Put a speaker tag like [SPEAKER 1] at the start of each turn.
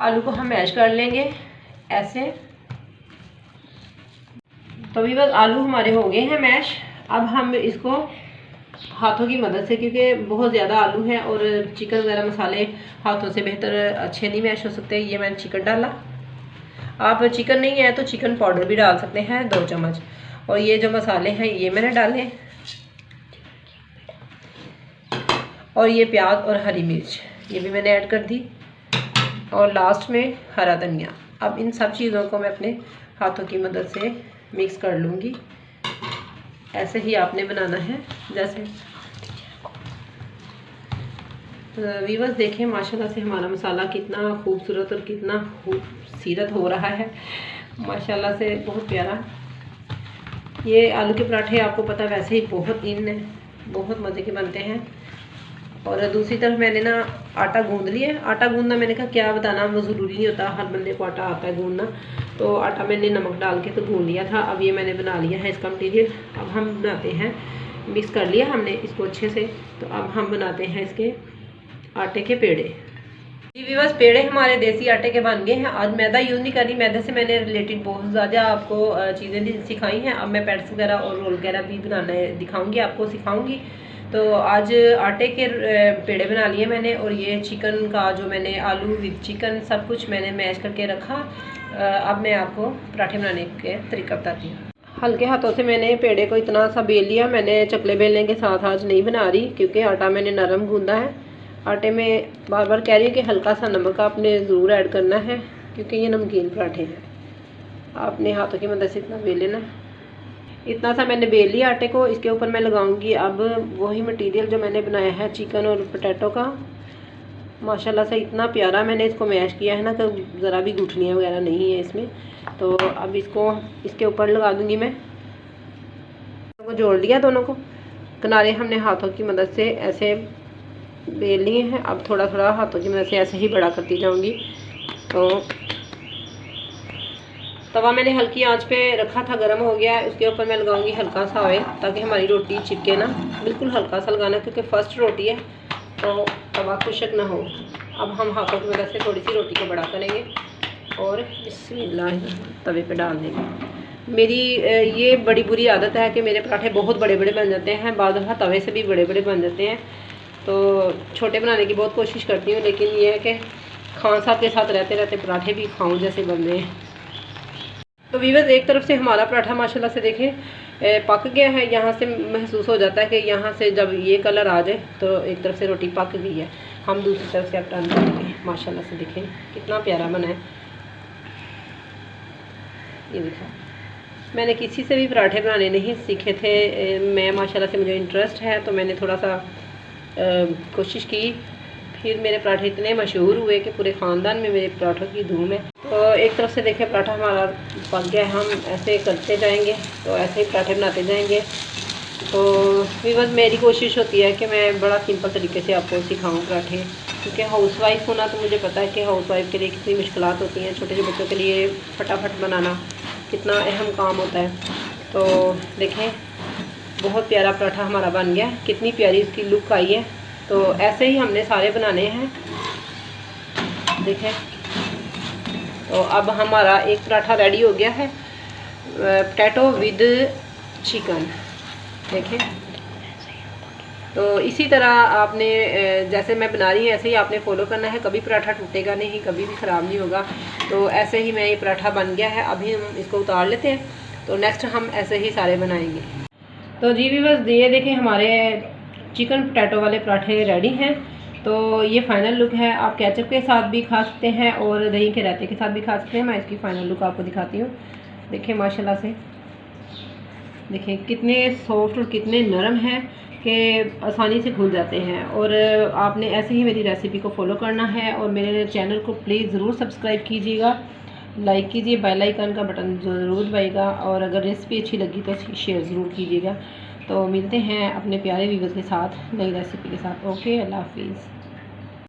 [SPEAKER 1] आलू को हम मैश कर लेंगे ऐसे। तो अभी बस आलू हमारे हो गए हैं मैश। अब हम इसको हाथों की मदद से, क्योंकि बहुत ज़्यादा आलू है और चिकन वगैरह मसाले हाथों से बेहतर अच्छे नहीं मैश हो सकते। ये मैंने चिकन डाला। आप चिकन नहीं है तो चिकन पाउडर भी डाल सकते हैं 2 चम्मच। और ये जो मसाले हैं ये मैंने डाले, और ये प्याज और हरी मिर्च ये भी मैंने ऐड कर दी, और लास्ट में हरा धनिया। अब इन सब चीज़ों को मैं अपने हाथों की मदद से मिक्स कर लूँगी। ऐसे ही आपने बनाना है जैसे। व्यूअर्स देखें माशाल्लाह से हमारा मसाला कितना खूबसूरत और कितना खूबसूरत हो रहा है, माशाल्लाह से बहुत प्यारा। ये आलू के पराठे आपको पता वैसे ही बहुत इन है, बहुत मज़े के बनते हैं। और दूसरी तरफ मैंने ना आटा गूंद लिया। आटा गूंदना मैंने कहा क्या बताना, वो ज़रूरी नहीं होता, हर बंदे को आटा आता है गूंदना। तो आटा मैंने नमक डाल के तो गूंद लिया था। अब ये मैंने बना लिया है इसका मटीरियल। अब हम बनाते हैं, मिक्स कर लिया हमने इसको अच्छे से। तो अब हम बनाते हैं इसके आटे के पेड़े। जी व्यूअर्स, पेड़े हमारे देसी आटे के बन गए हैं। आज मैदा यूज़ नहीं करी, मैदे से मैंने रिलेटेड बहुत ज़्यादा आपको चीज़ें सिखाई हैं। अब मैं पैट्स वगैरह और रोल वगैरह भी बनाना दिखाऊँगी, आपको सिखाऊँगी। तो आज आटे के पेड़े बना लिए मैंने। और ये चिकन का जो मैंने आलू विद चिकन सब कुछ मैंने मैश करके रखा। अब मैं आपको पराठे बनाने के तरीका बताती हूँ। हल्के हाथों से मैंने पेड़े को इतना सा बेल लिया। मैंने चकले बेलने के साथ आज नहीं बना रही, क्योंकि आटा मैंने नरम गूंदा है। आटे में बार बार कह रही हूँ कि हल्का सा नमक आपने ज़रूर ऐड करना है, क्योंकि ये नमकीन पराठे हैं। आपने हाथों की मदद से इतना बेल लेना। इतना सा मैंने बेल लिया आटे को। इसके ऊपर मैं लगाऊंगी अब वही मटेरियल जो मैंने बनाया है चिकन और पोटैटो का। माशाल्लाह से इतना प्यारा मैंने इसको मैश किया है ना, तो ज़रा भी गुठलियाँ वगैरह नहीं है इसमें। तो अब इसको इसके ऊपर लगा दूंगी मैं। वो जोड़ लिया दोनों को, किनारे हमने हाथों की मदद से ऐसे बेल लिए हैं। अब थोड़ा थोड़ा हाथों की मदद से ऐसे ही बड़ा करती जाऊँगी। तो तवा मैंने हल्की आंच पे रखा था, गर्म हो गया है। उसके ऊपर मैं लगाऊंगी हल्का सा ऑयल, ताकि हमारी रोटी चिपके ना। बिल्कुल हल्का सा लगाना, क्योंकि फर्स्ट रोटी है तो तवा खुशक ना हो। अब हम हाथों की मदद से थोड़ी सी रोटी को बड़ा करेंगे और बिस्मिल्लाह तवे पे डाल देंगे। मेरी ये बड़ी बुरी आदत है कि मेरे पराठे बहुत बड़े बड़े बन जाते हैं, बाद दफ़ा तवे से भी बड़े बड़े बन जाते हैं। तो छोटे बनाने की बहुत कोशिश करती हूँ, लेकिन ये है कि खान साहब के साथ रहते रहते पराठे भी खाऊँ जैसे बन रहे हैं। तो व्यूअर्स, एक तरफ से हमारा पराठा माशाल्लाह से देखें पक गया है। यहाँ से महसूस हो जाता है कि यहाँ से जब ये कलर आ जाए तो एक तरफ से रोटी पक गई है। हम दूसरी तरफ से अब टर्न करेंगे। माशाल्लाह से देखें कितना प्यारा बना है। ये देखा, मैंने किसी से भी पराठे बनाने नहीं सीखे थे। मैं माशाल्लाह से मुझे इंटरेस्ट है, तो मैंने थोड़ा सा कोशिश की। फिर मेरे पराठे इतने मशहूर हुए कि पूरे ख़ानदान में मेरे पराठों की धूम है। तो एक तरफ से देखें पराठा हमारा पक गया है। हम ऐसे करते जाएंगे, तो ऐसे ही पराठे बनाते जाएंगे। तो व्यूअर्स, मेरी कोशिश होती है कि मैं बड़ा सिंपल तरीके से आपको सिखाऊं पराठे, क्योंकि हाउसवाइफ होना तो मुझे पता है कि हाउसवाइफ के लिए कितनी मुश्किलात होती हैं। छोटे छोटे बच्चों के लिए फटाफट बनाना कितना अहम काम होता है। तो देखें बहुत प्यारा पराठा हमारा बन गया, कितनी प्यारी इसकी लुक आई है। तो ऐसे ही हमने सारे बनाने हैं, देखें। तो अब हमारा एक पराठा रेडी हो गया है, पोटैटो विद चिकन, देखें। तो इसी तरह आपने जैसे मैं बना रही हूँ ऐसे ही आपने फॉलो करना है। कभी पराठा टूटेगा नहीं, कभी भी ख़राब नहीं होगा। तो ऐसे ही मैं ये पराठा बन गया है। अभी हम इसको उतार लेते हैं, तो नेक्स्ट हम ऐसे ही सारे बनाएंगे। तो जी व्यूअर्स, ये देखें हमारे चिकन पोटैटो वाले पराठे रेडी हैं। तो ये फाइनल लुक है। आप केचप के साथ भी खा सकते हैं और दही के रायते के साथ भी खा सकते हैं। मैं इसकी फ़ाइनल लुक आपको दिखाती हूँ। देखें माशाल्लाह से, देखें कितने सॉफ्ट और कितने नरम हैं कि आसानी से घुल जाते हैं। और आपने ऐसे ही मेरी रेसिपी को फॉलो करना है। और मेरे चैनल को प्लीज़ ज़रूर सब्सक्राइब कीजिएगा, लाइक कीजिए, बेल आइकन का बटन ज़रूर दबाइएगा। और अगर रेसिपी अच्छी लगी तो शेयर ज़रूर कीजिएगा। तो मिलते हैं अपने प्यारे व्यूअर्स के साथ नई रेसिपी के साथ। ओके, अल्लाह हाफिज़।